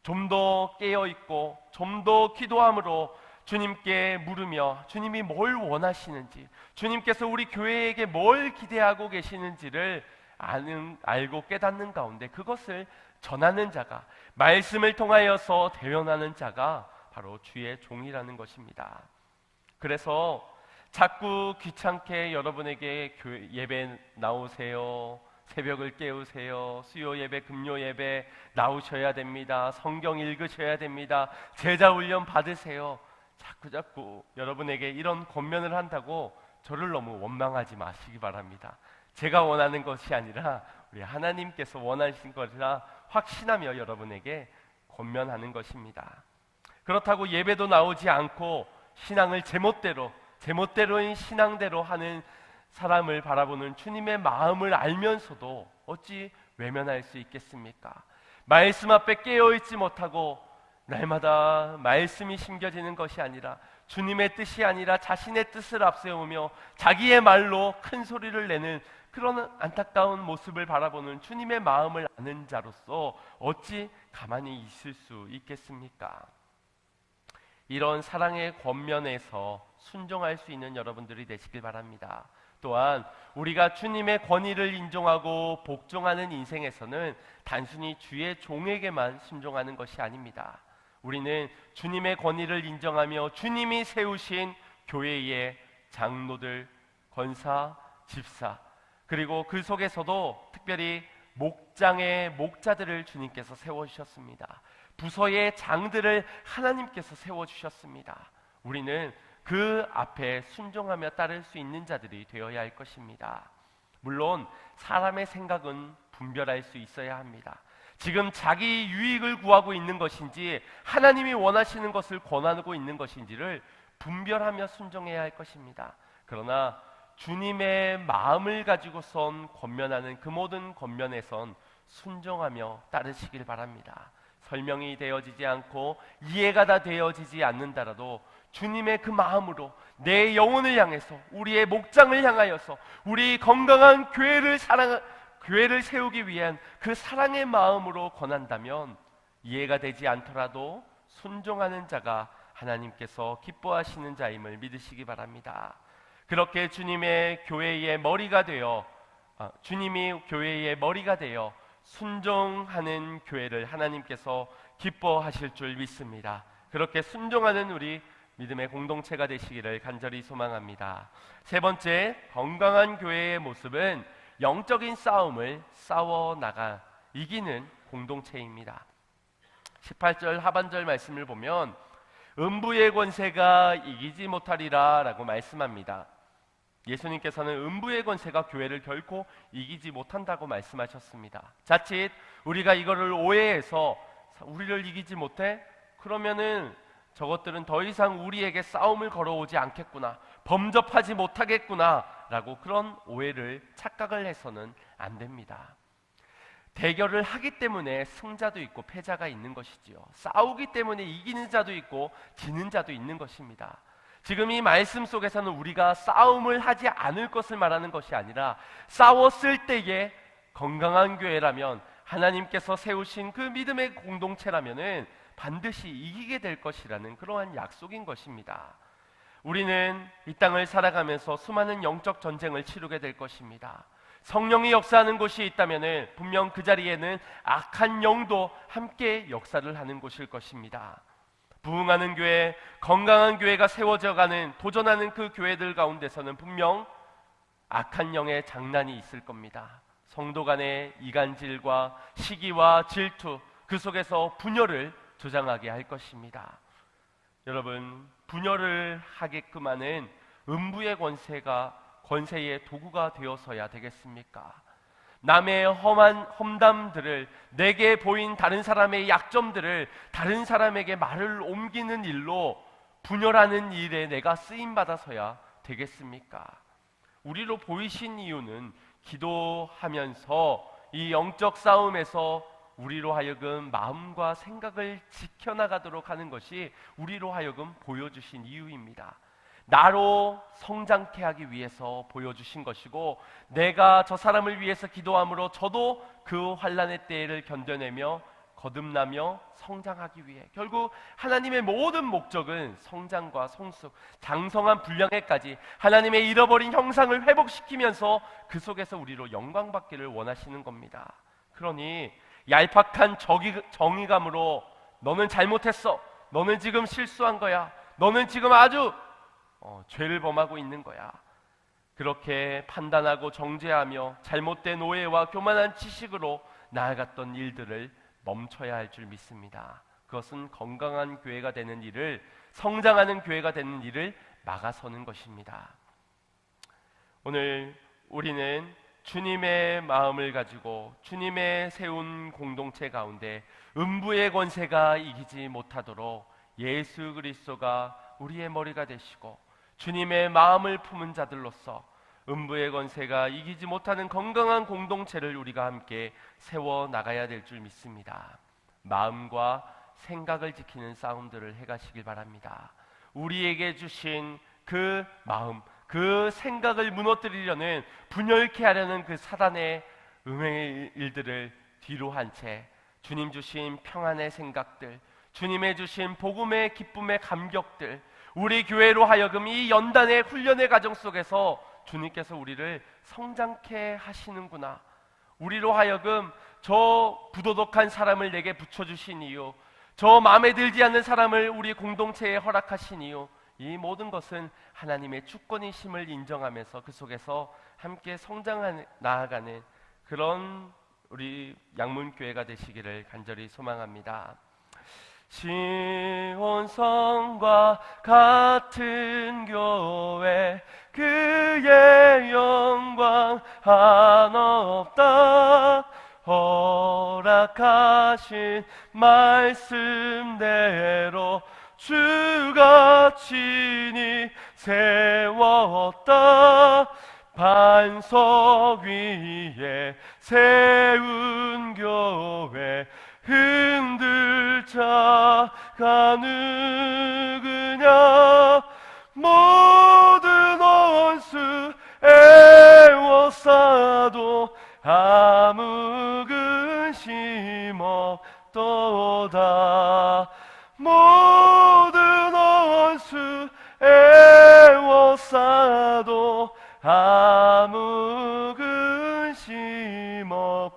좀 더 깨어있고 좀 더 기도함으로 주님께 물으며 주님이 뭘 원하시는지, 주님께서 우리 교회에게 뭘 기대하고 계시는지를 알고 깨닫는 가운데 그것을 전하는 자가, 말씀을 통하여서 대변하는 자가 바로 주의 종이라는 것입니다. 그래서 자꾸 귀찮게 여러분에게 예배 나오세요, 새벽을 깨우세요, 수요 예배, 금요 예배 나오셔야 됩니다, 성경 읽으셔야 됩니다, 제자 훈련 받으세요, 자꾸 여러분에게 이런 권면을 한다고 저를 너무 원망하지 마시기 바랍니다. 제가 원하는 것이 아니라 우리 하나님께서 원하신 것이라 확신하며 여러분에게 권면하는 것입니다. 그렇다고 예배도 나오지 않고 신앙을 제멋대로인 신앙대로 하는 사람을 바라보는 주님의 마음을 알면서도 어찌 외면할 수 있겠습니까? 말씀 앞에 깨어있지 못하고 날마다 말씀이 심겨지는 것이 아니라 주님의 뜻이 아니라 자신의 뜻을 앞세우며 자기의 말로 큰 소리를 내는 그런 안타까운 모습을 바라보는 주님의 마음을 아는 자로서 어찌 가만히 있을 수 있겠습니까? 이런 사랑의 권면에서 순종할 수 있는 여러분들이 되시길 바랍니다. 또한 우리가 주님의 권위를 인정하고 복종하는 인생에서는 단순히 주의 종에게만 순종하는 것이 아닙니다. 우리는 주님의 권위를 인정하며 주님이 세우신 교회의 장로들, 권사, 집사, 그리고 그 속에서도 특별히 목장의 목자들을 주님께서 세워주셨습니다. 부서의 장들을 하나님께서 세워주셨습니다. 우리는 그 앞에 순종하며 따를 수 있는 자들이 되어야 할 것입니다. 물론 사람의 생각은 분별할 수 있어야 합니다. 지금 자기 유익을 구하고 있는 것인지 하나님이 원하시는 것을 권하고 있는 것인지를 분별하며 순종해야 할 것입니다. 그러나 주님의 마음을 가지고선 권면하는 그 모든 권면에선 순종하며 따르시길 바랍니다. 설명이 되어지지 않고 이해가 다 되어지지 않는다라도 주님의 그 마음으로 내 영혼을 향해서, 우리의 목장을 향하여서 우리 건강한 교회를 세우기 위한 그 사랑의 마음으로 권한다면 이해가 되지 않더라도 순종하는 자가 하나님께서 기뻐하시는 자임을 믿으시기 바랍니다. 그렇게 주님의 교회의 머리가 되어 순종하는 교회를 하나님께서 기뻐하실 줄 믿습니다. 그렇게 순종하는 우리 믿음의 공동체가 되시기를 간절히 소망합니다. 세 번째, 건강한 교회의 모습은 영적인 싸움을 싸워나가 이기는 공동체입니다. 18절 하반절 말씀을 보면 음부의 권세가 이기지 못하리라 라고 말씀합니다. 예수님께서는 음부의 권세가 교회를 결코 이기지 못한다고 말씀하셨습니다. 자칫 우리가 이거를 오해해서 우리를 이기지 못해? 그러면은 저것들은 더 이상 우리에게 싸움을 걸어오지 않겠구나, 범접하지 못하겠구나 라고 그런 오해를 착각을 해서는 안 됩니다. 대결을 하기 때문에 승자도 있고 패자가 있는 것이지요. 싸우기 때문에 이기는 자도 있고 지는 자도 있는 것입니다. 지금 이 말씀 속에서는 우리가 싸움을 하지 않을 것을 말하는 것이 아니라 싸웠을 때에 건강한 교회라면, 하나님께서 세우신 그 믿음의 공동체라면은 반드시 이기게 될 것이라는 그러한 약속인 것입니다. 우리는 이 땅을 살아가면서 수많은 영적 전쟁을 치르게 될 것입니다. 성령이 역사하는 곳이 있다면 분명 그 자리에는 악한 영도 함께 역사를 하는 곳일 것입니다. 부흥하는 교회, 건강한 교회가 세워져가는, 도전하는 그 교회들 가운데서는 분명 악한 영의 장난이 있을 겁니다. 성도 간의 이간질과 시기와 질투, 그 속에서 분열을 조장하게 할 것입니다. 여러분, 분열을 하게끔 하는 음부의 권세의 도구가 되어서야 되겠습니까? 남의 험담들을, 내게 보인 다른 사람의 약점들을 다른 사람에게 말을 옮기는 일로 분열하는 일에 내가 쓰임받아서야 되겠습니까? 우리로 보이신 이유는 기도하면서 이 영적 싸움에서 우리로 하여금 마음과 생각을 지켜나가도록 하는 것이 우리로 하여금 보여주신 이유입니다. 나로 성장케 하기 위해서 보여주신 것이고, 내가 저 사람을 위해서 기도함으로 저도 그 환난의 때를 견뎌내며 거듭나며 성장하기 위해, 결국 하나님의 모든 목적은 성장과 성숙, 장성한 분량에까지 하나님의 잃어버린 형상을 회복시키면서 그 속에서 우리로 영광받기를 원하시는 겁니다. 그러니 얄팍한 정의감으로 너는 잘못했어, 너는 지금 실수한 거야, 너는 지금 아주 죄를 범하고 있는 거야, 그렇게 판단하고 정죄하며 잘못된 오해와 교만한 지식으로 나아갔던 일들을 멈춰야 할 줄 믿습니다. 그것은 건강한 교회가 되는 일을, 성장하는 교회가 되는 일을 막아서는 것입니다. 오늘 우리는 주님의 마음을 가지고 주님의 세운 공동체 가운데 음부의 권세가 이기지 못하도록 예수 그리스도가 우리의 머리가 되시고 주님의 마음을 품은 자들로서 음부의 권세가 이기지 못하는 건강한 공동체를 우리가 함께 세워 나가야 될 줄 믿습니다. 마음과 생각을 지키는 싸움들을 해가시길 바랍니다. 우리에게 주신 그 마음, 그 생각을 무너뜨리려는, 분열케 하려는 그 사단의 음행의 일들을 뒤로 한 채 주님 주신 평안의 생각들, 주님의 주신 복음의 기쁨의 감격들, 우리 교회로 하여금 이 연단의 훈련의 과정 속에서 주님께서 우리를 성장케 하시는구나, 우리로 하여금 저 부도덕한 사람을 내게 붙여주신 이유, 저 마음에 들지 않는 사람을 우리 공동체에 허락하신 이유, 이 모든 것은 하나님의 주권이심을 인정하면서 그 속에서 함께 성장해 나아가는 그런 우리 양문교회가 되시기를 간절히 소망합니다. 시온성과 같은 교회, 그의 영광 한없다. 허락하신 말씀대로 주가 친히 세웠다. 반석 위에 세운 교회, 흔들 자가 누구냐. 모든 원수 애워싸도 아무 근심 없도다. 모든 원수 애워싸도 아무 근심 없도다.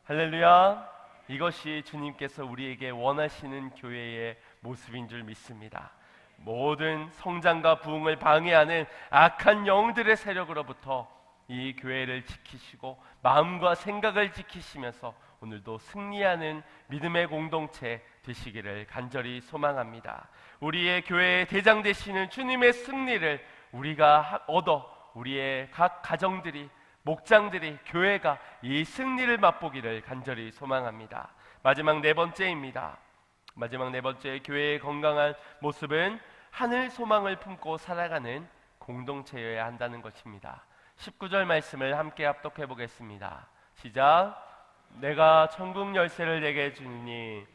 할렐루야. 이것이 주님께서 우리에게 원하시는 교회의 모습인 줄 믿습니다. 모든 성장과 부흥을 방해하는 악한 영들의 세력으로부터 이 교회를 지키시고 마음과 생각을 지키시면서 오늘도 승리하는 믿음의 공동체 되시기를 간절히 소망합니다. 우리의 교회의 대장 되시는 주님의 승리를 우리가 얻어 우리의 각 가정들이, 목장들이, 교회가 이 승리를 맛보기를 간절히 소망합니다. 마지막 네 번째입니다. 마지막 네 번째, 교회의 건강한 모습은 하늘 소망을 품고 살아가는 공동체여야 한다는 것입니다. 19절 말씀을 함께 합독해 보겠습니다. 시작. 내가 천국 열쇠를 내게 주니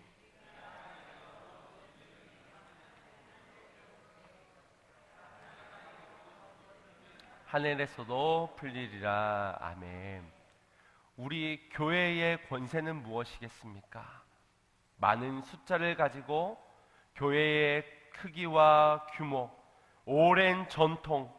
하늘에서도 풀리리라. 아멘. 우리 교회의 권세는 무엇이겠습니까? 많은 숫자를 가지고 교회의 크기와 규모, 오랜 전통,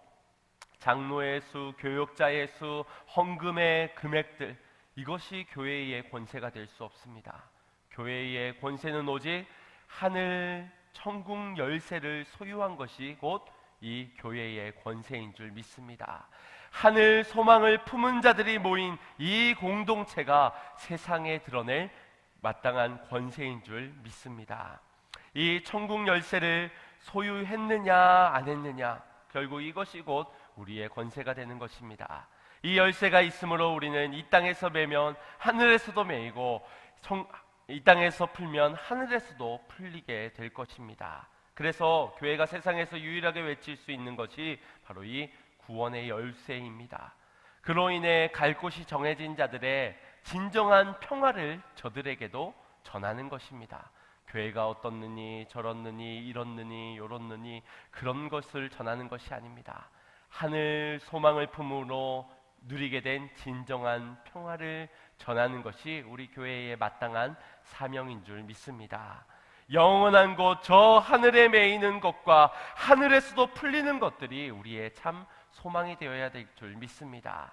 장로의 수, 교역자의 수, 헌금의 금액들, 이것이 교회의 권세가 될 수 없습니다. 교회의 권세는 오직 하늘 천국 열쇠를 소유한 것이 곧 이 교회의 권세인 줄 믿습니다. 하늘 소망을 품은 자들이 모인 이 공동체가 세상에 드러낼 마땅한 권세인 줄 믿습니다. 이 천국 열쇠를 소유했느냐 안 했느냐, 결국 이것이 곧 우리의 권세가 되는 것입니다. 이 열쇠가 있으므로 우리는 이 땅에서 매면 하늘에서도 매이고, 이 땅에서 풀면 하늘에서도 풀리게 될 것입니다. 그래서 교회가 세상에서 유일하게 외칠 수 있는 것이 바로 이 구원의 열쇠입니다. 그로 인해 갈 곳이 정해진 자들의 진정한 평화를 저들에게도 전하는 것입니다. 교회가 어떻느니 저렇느니 이렇느니 요렇느니 그런 것을 전하는 것이 아닙니다. 하늘 소망을 품으로 누리게 된 진정한 평화를 전하는 것이 우리 교회의 마땅한 사명인 줄 믿습니다. 영원한 곳 저 하늘에 매이는 것과 하늘에서도 풀리는 것들이 우리의 참 소망이 되어야 될 줄 믿습니다.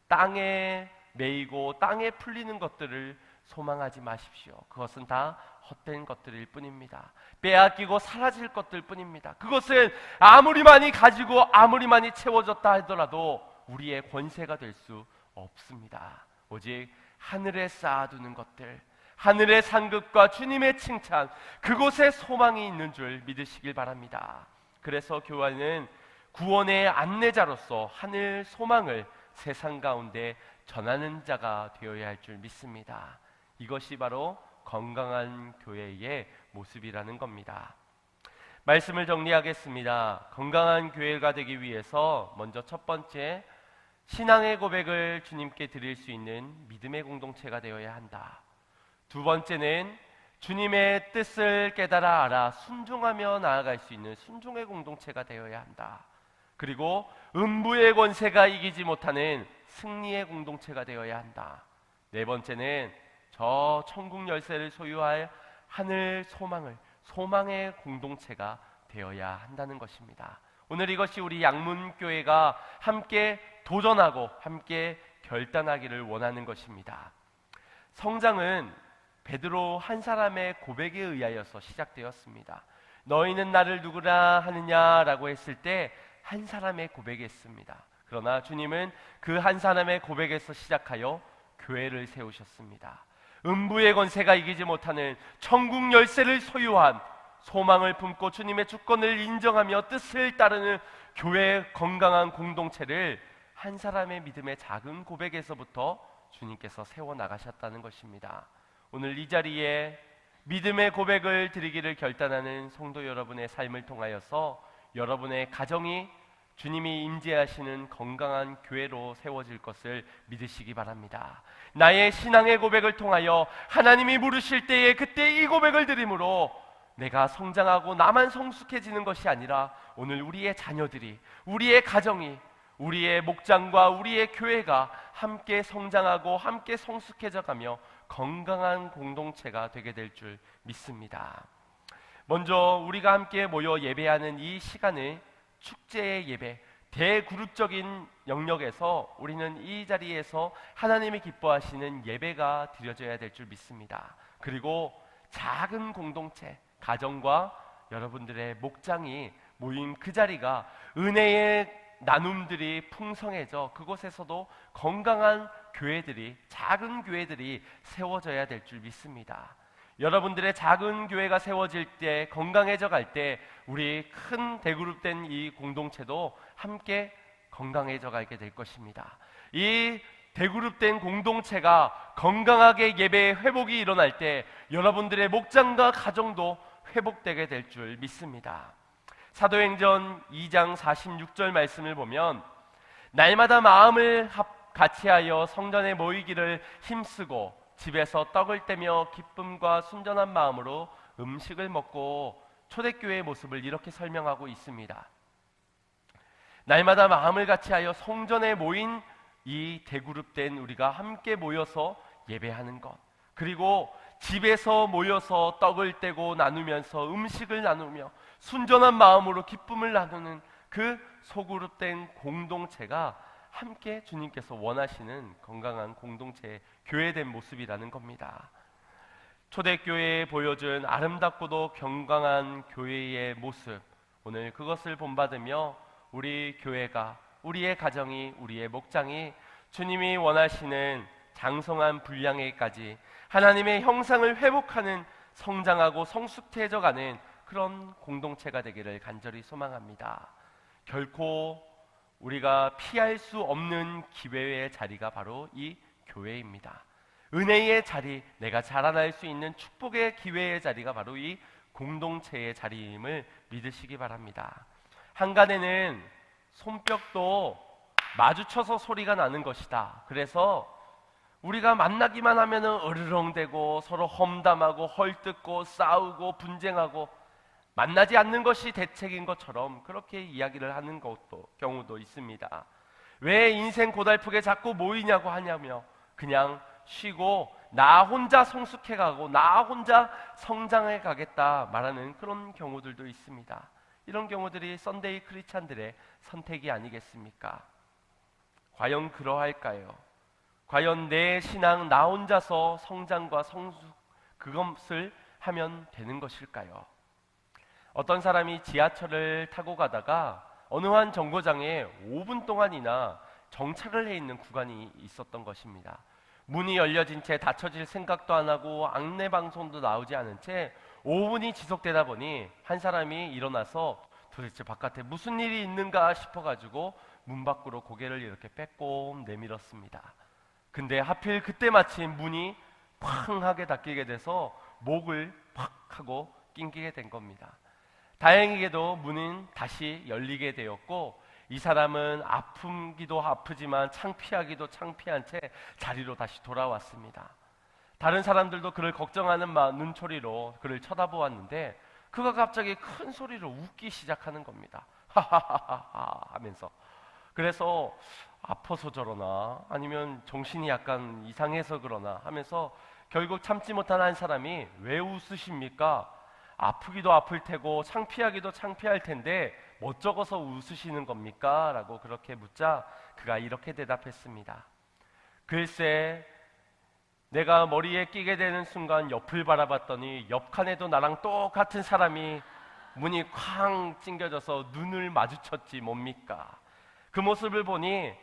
땅에 매이고 땅에 풀리는 것들을 소망하지 마십시오. 그것은 다 헛된 것들일 뿐입니다. 빼앗기고 사라질 것들 뿐입니다. 그것은 아무리 많이 가지고 아무리 많이 채워졌다 하더라도 우리의 권세가 될 수 없습니다. 오직 하늘에 쌓아두는 것들, 하늘의 상급과 주님의 칭찬, 그곳에 소망이 있는 줄 믿으시길 바랍니다. 그래서 교회는 구원의 안내자로서 하늘 소망을 세상 가운데 전하는 자가 되어야 할 줄 믿습니다. 이것이 바로 건강한 교회의 모습이라는 겁니다. 말씀을 정리하겠습니다. 건강한 교회가 되기 위해서 먼저 첫 번째, 신앙의 고백을 주님께 드릴 수 있는 믿음의 공동체가 되어야 한다. 두 번째는 주님의 뜻을 깨달아 알아 순종하며 나아갈 수 있는 순종의 공동체가 되어야 한다. 그리고 음부의 권세가 이기지 못하는 승리의 공동체가 되어야 한다. 네 번째는 저 천국 열쇠를 소유할 하늘 소망의 공동체가 되어야 한다는 것입니다. 오늘 이것이 우리 양문교회가 함께 도전하고 함께 결단하기를 원하는 것입니다. 성장은 베드로 한 사람의 고백에 의하여서 시작되었습니다. 너희는 나를 누구라 하느냐라고 했을 때 한 사람의 고백이었습니다. 그러나 주님은 그 한 사람의 고백에서 시작하여 교회를 세우셨습니다. 음부의 권세가 이기지 못하는 천국 열쇠를 소유한, 소망을 품고 주님의 주권을 인정하며 뜻을 따르는 교회의 건강한 공동체를 한 사람의 믿음의 작은 고백에서부터 주님께서 세워나가셨다는 것입니다. 오늘 이 자리에 믿음의 고백을 드리기를 결단하는 성도 여러분의 삶을 통하여서 여러분의 가정이 주님이 임재하시는 건강한 교회로 세워질 것을 믿으시기 바랍니다. 나의 신앙의 고백을 통하여 하나님이 물으실 때에 그때 이 고백을 드림으로 내가 성장하고 나만 성숙해지는 것이 아니라 오늘 우리의 자녀들이, 우리의 가정이, 우리의 목장과 우리의 교회가 함께 성장하고 함께 성숙해져가며 건강한 공동체가 되게 될 줄 믿습니다. 먼저 우리가 함께 모여 예배하는 이 시간을 축제의 예배, 대그룹적인 영역에서 우리는 이 자리에서 하나님이 기뻐하시는 예배가 드려져야 될 줄 믿습니다. 그리고 작은 공동체, 가정과 여러분들의 목장이 모인 그 자리가 은혜의 나눔들이 풍성해져 그곳에서도 건강한 교회들이, 작은 교회들이 세워져야 될 줄 믿습니다. 여러분들의 작은 교회가 세워질 때, 건강해져 갈 때 우리 큰 대그룹된 이 공동체도 함께 건강해져 가게 될 것입니다. 이 대그룹된 공동체가 건강하게 예배의 회복이 일어날 때 여러분들의 목장과 가정도 회복되게 될 줄 믿습니다. 사도행전 2장 46절 말씀을 보면 날마다 마음을 같이하여 성전에 모이기를 힘쓰고 집에서 떡을 떼며 기쁨과 순전한 마음으로 음식을 먹고, 초대교회의 모습을 이렇게 설명하고 있습니다. 날마다 마음을 같이하여 성전에 모인 이 대그룹된 우리가 함께 모여서 예배하는 것, 그리고 집에서 모여서 떡을 떼고 나누면서 음식을 나누며 순전한 마음으로 기쁨을 나누는 그 소그룹된 공동체가 함께 주님께서 원하시는 건강한 공동체의 교회된 모습이라는 겁니다. 초대교회에 보여준 아름답고도 건강한 교회의 모습, 오늘 그것을 본받으며 우리 교회가, 우리의 가정이, 우리의 목장이 주님이 원하시는 장성한 분량에까지 하나님의 형상을 회복하는, 성장하고 성숙해져가는 그런 공동체가 되기를 간절히 소망합니다. 결코 우리가 피할 수 없는 기회의 자리가 바로 이 교회입니다. 은혜의 자리, 내가 자라날 수 있는 축복의 기회의 자리가 바로 이 공동체의 자리임을 믿으시기 바랍니다. 한간에는 손뼉도 마주쳐서 소리가 나는 것이다. 그래서 우리가 만나기만 하면은 으르렁대고 서로 험담하고 헐뜯고 싸우고 분쟁하고 만나지 않는 것이 대책인 것처럼 그렇게 이야기를 하는 경우도 있습니다. 왜 인생 고달프게 자꾸 모이냐고 하냐며 그냥 쉬고 나 혼자 성숙해 가고 나 혼자 성장해 가겠다 말하는 그런 경우들도 있습니다. 이런 경우들이 썬데이 크리스찬들의 선택이 아니겠습니까? 과연 그러할까요? 과연 내 신앙 나 혼자서 성장과 성숙 그것을 하면 되는 것일까요? 어떤 사람이 지하철을 타고 가다가 어느 한 정거장에 5분 동안이나 정차를 해 있는 구간이 있었던 것입니다. 문이 열려진 채 닫혀질 생각도 안 하고 안내 방송도 나오지 않은 채 5분이 지속되다 보니 한 사람이 일어나서 도대체 바깥에 무슨 일이 있는가 싶어가지고 문 밖으로 고개를 이렇게 빼꼼 내밀었습니다. 근데 하필 그때 마침 문이 쾅 하게 닫히게 돼서 목을 팍 하고 낑기게 된 겁니다. 다행히게도 문은 다시 열리게 되었고 이 사람은 아프기도 아프지만 창피하기도 창피한 채 자리로 다시 돌아왔습니다. 다른 사람들도 그를 걱정하는 눈초리로 그를 쳐다보았는데 그가 갑자기 큰 소리로 웃기 시작하는 겁니다. 하하하하 하면서. 그래서 아파서 저러나 아니면 정신이 약간 이상해서 그러나 하면서 결국 참지 못한 한 사람이 왜 웃으십니까? 아프기도 아플 테고 창피하기도 창피할 텐데 멋쩍어서 웃으시는 겁니까? 라고 그렇게 묻자 그가 이렇게 대답했습니다. 글쎄 내가 머리에 끼게 되는 순간 옆을 바라봤더니 옆 칸에도 나랑 똑같은 사람이 문이 쾅 찡겨져서 눈을 마주쳤지 뭡니까? 그 모습을 보니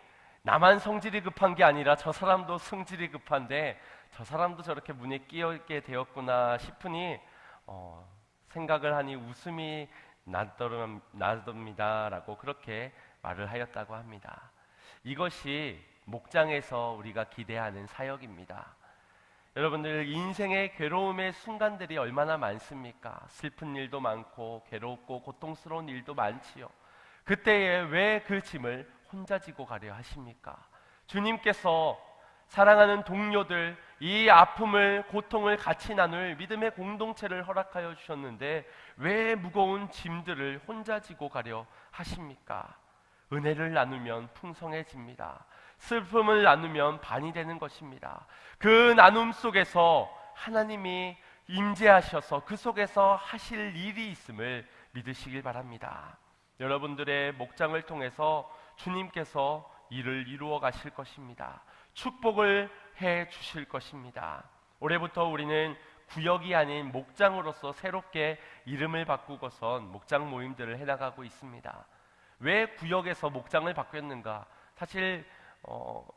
나만 성질이 급한 게 아니라 저 사람도 성질이 급한데 저 사람도 저렇게 문에 끼게 되었구나 싶으니 생각을 하니 웃음이 나덥니다 라고 그렇게 말을 하였다고 합니다. 이것이 목장에서 우리가 기대하는 사역입니다. 여러분들 인생의 괴로움의 순간들이 얼마나 많습니까? 슬픈 일도 많고 괴롭고 고통스러운 일도 많지요. 그때에 왜 그 짐을 혼자 지고 가려 하십니까? 주님께서 사랑하는 동료들 이 아픔을 고통을 같이 나눌 믿음의 공동체를 허락하여 주셨는데 왜 무거운 짐들을 혼자 지고 가려 하십니까? 은혜를 나누면 풍성해집니다. 슬픔을 나누면 반이 되는 것입니다. 그 나눔 속에서 하나님이 임재하셔서 그 속에서 하실 일이 있음을 믿으시길 바랍니다. 여러분들의 목장을 통해서 주님께서 일을 이루어 가실 것입니다. 축복을 해 주실 것입니다. 올해부터 우리는 구역이 아닌 목장으로서 새롭게 이름을 바꾸고선 목장 모임들을 해나가고 있습니다. 왜 구역에서 목장을 바뀌었는가? 사실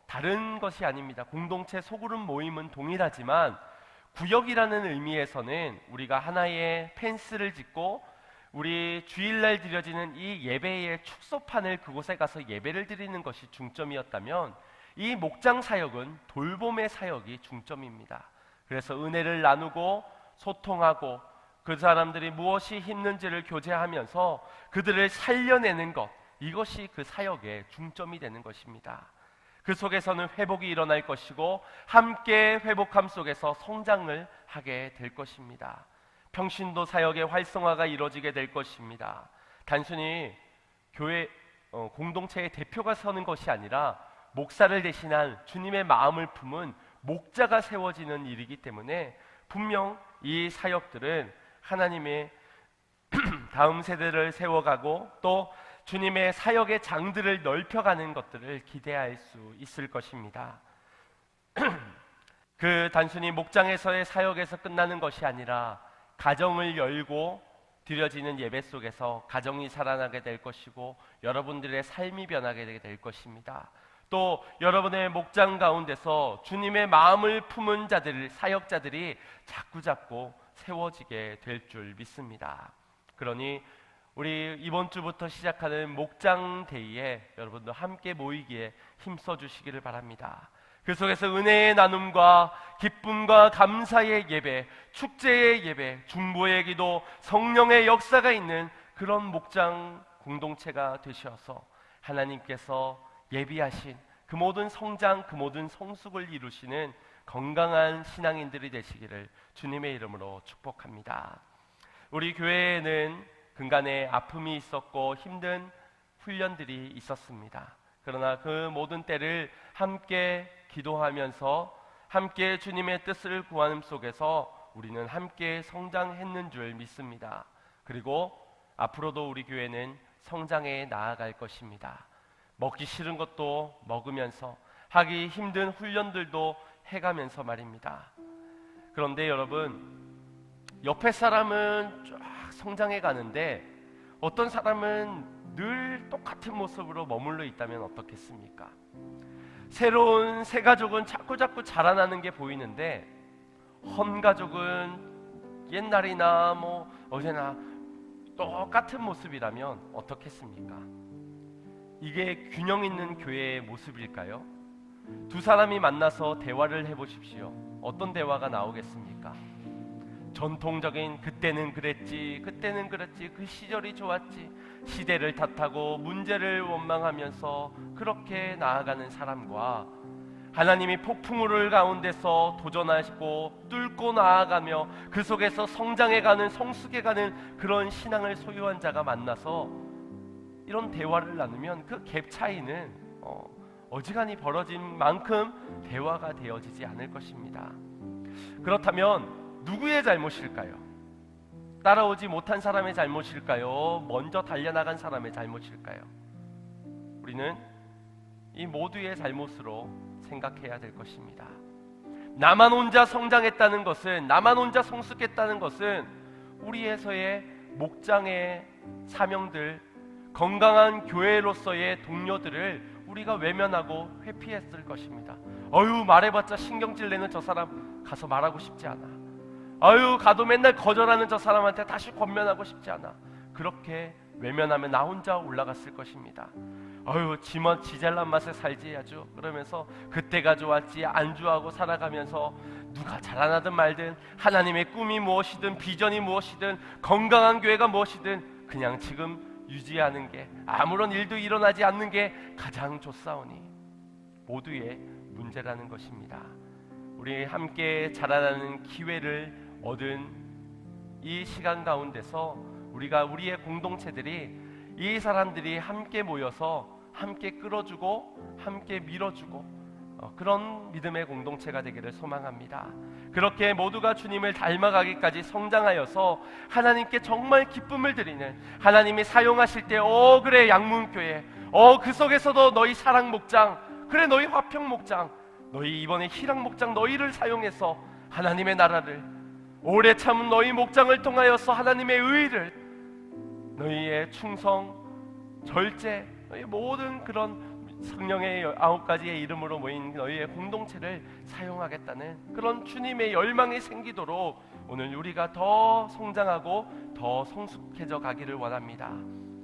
다른 것이 아닙니다. 공동체 소그룹 모임은 동일하지만 구역이라는 의미에서는 우리가 하나의 펜스를 짓고 우리 주일날 드려지는 이 예배의 축소판을 그곳에 가서 예배를 드리는 것이 중점이었다면 이 목장 사역은 돌봄의 사역이 중점입니다. 그래서 은혜를 나누고 소통하고 그 사람들이 무엇이 힘든지를 교제하면서 그들을 살려내는 것, 이것이 그 사역의 중점이 되는 것입니다. 그 속에서는 회복이 일어날 것이고 함께 회복함 속에서 성장을 하게 될 것입니다. 평신도 사역의 활성화가 이루어지게 될 것입니다. 단순히 교회 공동체의 대표가 서는 것이 아니라 목사를 대신한 주님의 마음을 품은 목자가 세워지는 일이기 때문에 분명 이 사역들은 하나님의 다음 세대를 세워가고 또 주님의 사역의 장들을 넓혀가는 것들을 기대할 수 있을 것입니다. 그 단순히 목장에서의 사역에서 끝나는 것이 아니라 가정을 열고 드려지는 예배 속에서 가정이 살아나게 될 것이고 여러분들의 삶이 변하게 될 것입니다. 또 여러분의 목장 가운데서 주님의 마음을 품은 자들, 사역자들이 자꾸자꾸 세워지게 될 줄 믿습니다. 그러니 우리 이번 주부터 시작하는 목장 데이에 여러분도 함께 모이기에 힘써 주시기를 바랍니다. 그 속에서 은혜의 나눔과 기쁨과 감사의 예배, 축제의 예배, 중보의 기도, 성령의 역사가 있는 그런 목장 공동체가 되셔서 하나님께서 예비하신 그 모든 성장, 그 모든 성숙을 이루시는 건강한 신앙인들이 되시기를 주님의 이름으로 축복합니다. 우리 교회에는 근간에 아픔이 있었고 힘든 훈련들이 있었습니다. 그러나 그 모든 때를 함께 기도하면서 함께 주님의 뜻을 구하는 속에서 우리는 함께 성장했는 줄 믿습니다. 그리고 앞으로도 우리 교회는 성장해 나아갈 것입니다. 먹기 싫은 것도 먹으면서 하기 힘든 훈련들도 해가면서 말입니다. 그런데 여러분, 옆에 사람은 쫙 성장해 가는데 어떤 사람은 늘 똑같은 모습으로 머물러 있다면 어떻겠습니까? 새로운 새 가족은 자꾸자꾸 자라나는 게 보이는데 헌 가족은 옛날이나 뭐 어제나 똑같은 모습이라면 어떻겠습니까? 이게 균형 있는 교회의 모습일까요? 두 사람이 만나서 대화를 해보십시오. 어떤 대화가 나오겠습니까? 전통적인 그때는 그랬지, 그때는 그랬지, 그 시절이 좋았지, 시대를 탓하고 문제를 원망하면서 그렇게 나아가는 사람과 하나님이 폭풍우를 가운데서 도전하시고 뚫고 나아가며 그 속에서 성장해가는, 성숙해가는 그런 신앙을 소유한 자가 만나서 이런 대화를 나누면 그 갭 차이는 어지간히 벌어진 만큼 대화가 되어지지 않을 것입니다. 그렇다면 누구의 잘못일까요? 따라오지 못한 사람의 잘못일까요? 먼저 달려나간 사람의 잘못일까요? 우리는 이 모두의 잘못으로 생각해야 될 것입니다. 나만 혼자 성장했다는 것은, 나만 혼자 성숙했다는 것은 우리에서의 목장의 사명들, 건강한 교회로서의 동료들을 우리가 외면하고 회피했을 것입니다. 말해봤자 신경질 내는 저 사람 가서 말하고 싶지 않아. 가도 맨날 거절하는 저 사람한테 다시 권면하고 싶지 않아. 그렇게 외면하면 나 혼자 올라갔을 것입니다. 지 잘난 맛에 살지 아주. 그러면서 그때가 좋았지 안주하고 살아가면서 누가 자라나든 말든 하나님의 꿈이 무엇이든 비전이 무엇이든 건강한 교회가 무엇이든 그냥 지금 유지하는 게, 아무런 일도 일어나지 않는 게 가장 좋사오니 모두의 문제라는 것입니다. 우리 함께 자라나는 기회를 얻은 이 시간 가운데서 우리의 공동체들이, 이 사람들이 함께 모여서 함께 끌어주고 함께 밀어주고 그런 믿음의 공동체가 되기를 소망합니다. 그렇게 모두가 주님을 닮아가기까지 성장하여서 하나님께 정말 기쁨을 드리는, 하나님이 사용하실 때 그래 양문교회, 그 속에서도 너희 사랑 목장, 그래 너희 화평 목장, 너희 이번에 희랑 목장, 너희를 사용해서 하나님의 나라를, 오래 참은 너희 목장을 통하여서 하나님의 의를, 너희의 충성, 절제, 너희 모든 그런 성령의 9가지의 이름으로 모인 너희의 공동체를 사용하겠다는 그런 주님의 열망이 생기도록 오늘 우리가 더 성장하고 더 성숙해져 가기를 원합니다.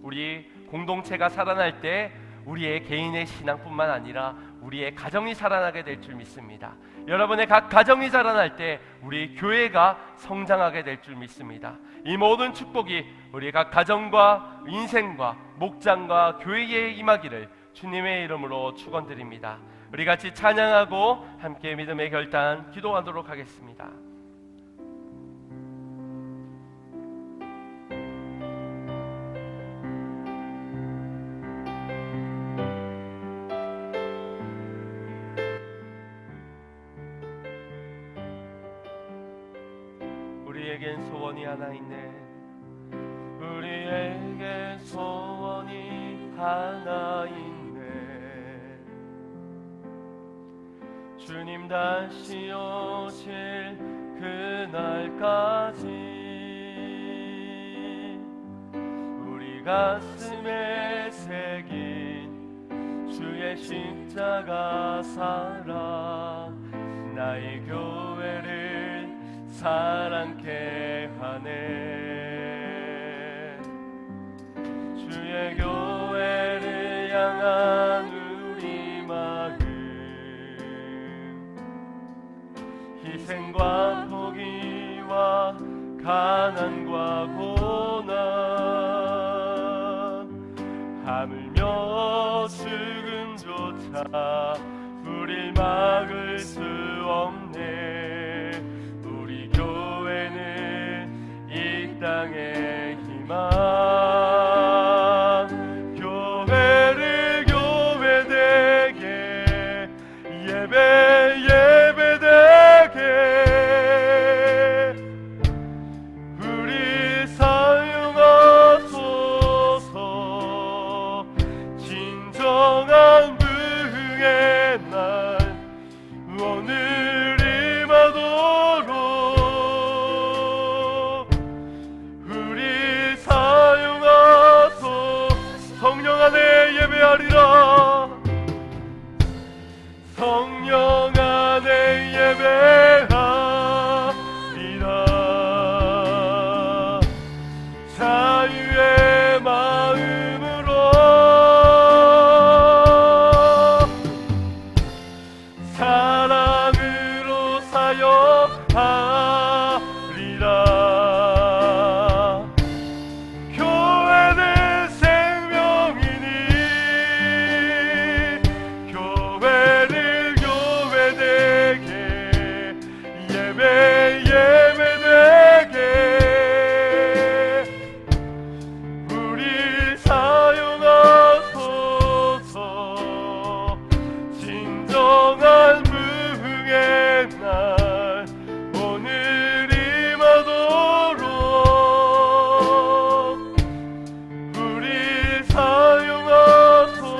우리 공동체가 살아날 때 우리의 개인의 신앙뿐만 아니라 우리의 가정이 살아나게 될 줄 믿습니다. 여러분의 각 가정이 자라날 때 우리 교회가 성장하게 될 줄 믿습니다. 이 모든 축복이 우리 각 가정과 인생과 목장과 교회에 임하기를 주님의 이름으로 축원드립니다. 우리 같이 찬양하고 함께 믿음의 결단 기도하도록 하겠습니다. 우리에겐 소원이 하나 있네. 우리에게 소원이 하나 있네. 주님 다시 오실 그날까지 우리 가슴에 새긴 주의 십자가 사랑 나의 교회를 사랑케 하네. 주의 교회를 향한 우리 마음 희생과 포기와 가난과 고난 하물며 죽음조차 우릴 막을 수 없네. 우리 교회는 이 땅의 희망 교회를 교회되게 예배되게 우리 사용하소서. 진정한 부흥의 날 오늘 임하도록 우리 사용하소. 성령 안에 예배하리라. 성령 안에 예배하리라. 자유의 마음으로 사랑으로 사역하리라. 교회는 생명이니 교회를 교회되게 예배되게 우리 사용하소서. 진정한 부흥의 날 오늘 임하도록 우리 사용하소서.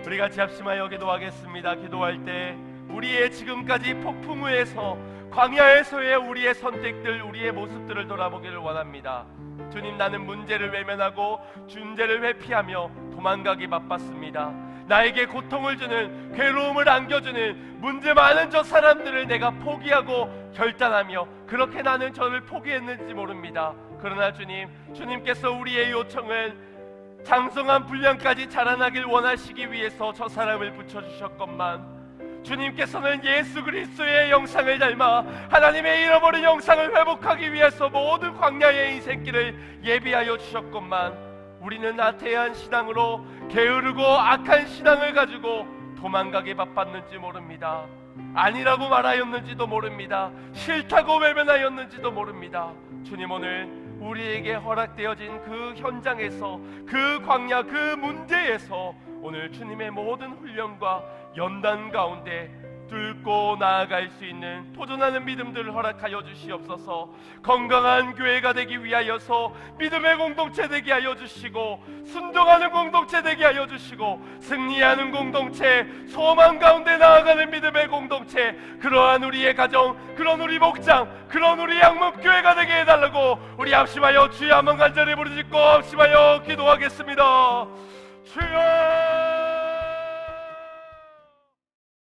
우리 같이 합심하여 기도하겠습니다. 기도할 때 우리의 지금까지 폭풍 위에서 광야에서의 우리의 선택들 우리의 모습들을 돌아보기를 원합니다. 주님, 나는 문제를 외면하고 준제를 회피하며 도망가기 바빴습니다. 나에게 고통을 주는 괴로움을 안겨주는 문제 많은 저 사람들을 내가 포기하고 결단하며 그렇게 나는 저를 포기했는지 모릅니다. 그러나 주님께서 우리의 요청을 장성한 분량까지 자라나길 원하시기 위해서 저 사람을 붙여주셨건만 주님께서는 예수 그리스도의 영상을 닮아 하나님의 잃어버린 영상을 회복하기 위해서 모든 광야의 인생길을 예비하여 주셨건만 우리는 나태한 신앙으로 게으르고 악한 신앙을 가지고 도망가기 바빴는지 모릅니다. 아니라고 말하였는지도 모릅니다. 싫다고 외면하였는지도 모릅니다. 주님, 오늘 우리에게 허락되어진 그 현장에서 그 광야 그 문제에서 오늘 주님의 모든 훈련과 연단 가운데 뚫고 나아갈 수 있는 도전하는 믿음들을 허락하여 주시옵소서. 건강한 교회가 되기 위하여서 믿음의 공동체 되게 하여 주시고 순종하는 공동체 되게 하여 주시고 승리하는 공동체, 소망 가운데 나아가는 믿음의 공동체, 그러한 우리의 가정, 그런 우리 목장, 그런 우리 양목교회가 되게 해달라고 우리 합심하여 주여 한번 간절히 부르짖고 합심하여 기도하겠습니다. 주여